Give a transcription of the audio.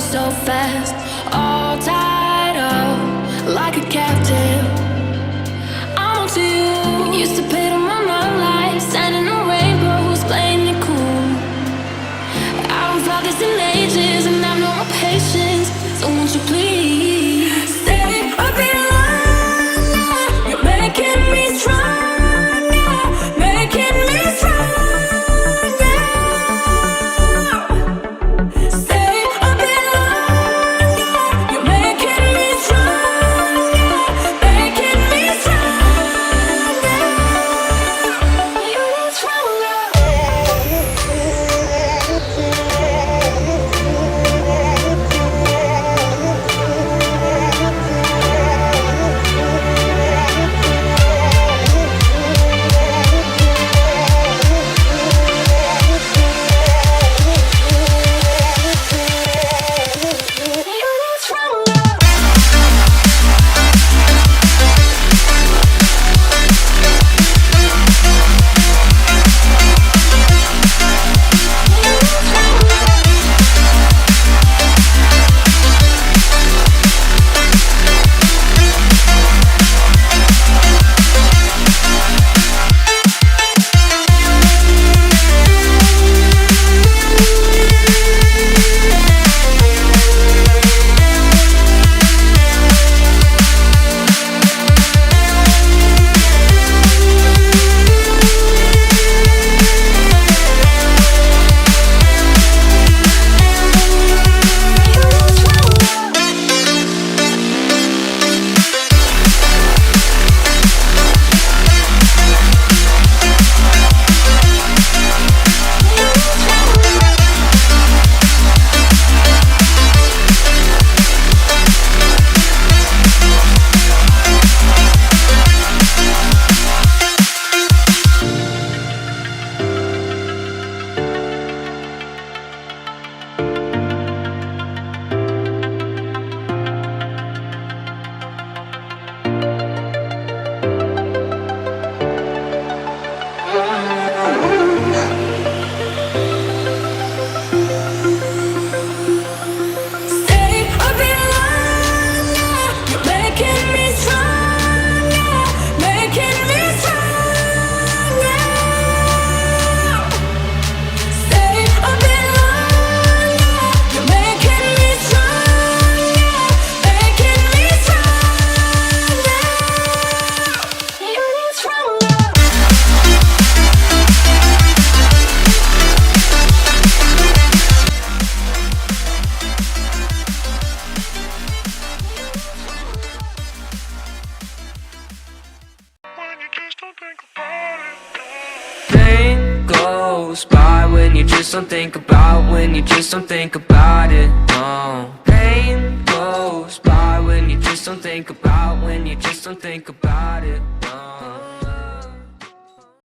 go so fast, all tied up like a captive. I'm to you. Used to pay to my life, standing on rainbows, playing it cool. I haven't felt this in ages, and I've no more patience. So won't you please stay a bit longer? You're making me stronger, making me stronger. Pain goes by when you just don't think about, when you just don't think about it, no. Pain goes by when you just don't think about, when you just don't think about it, no.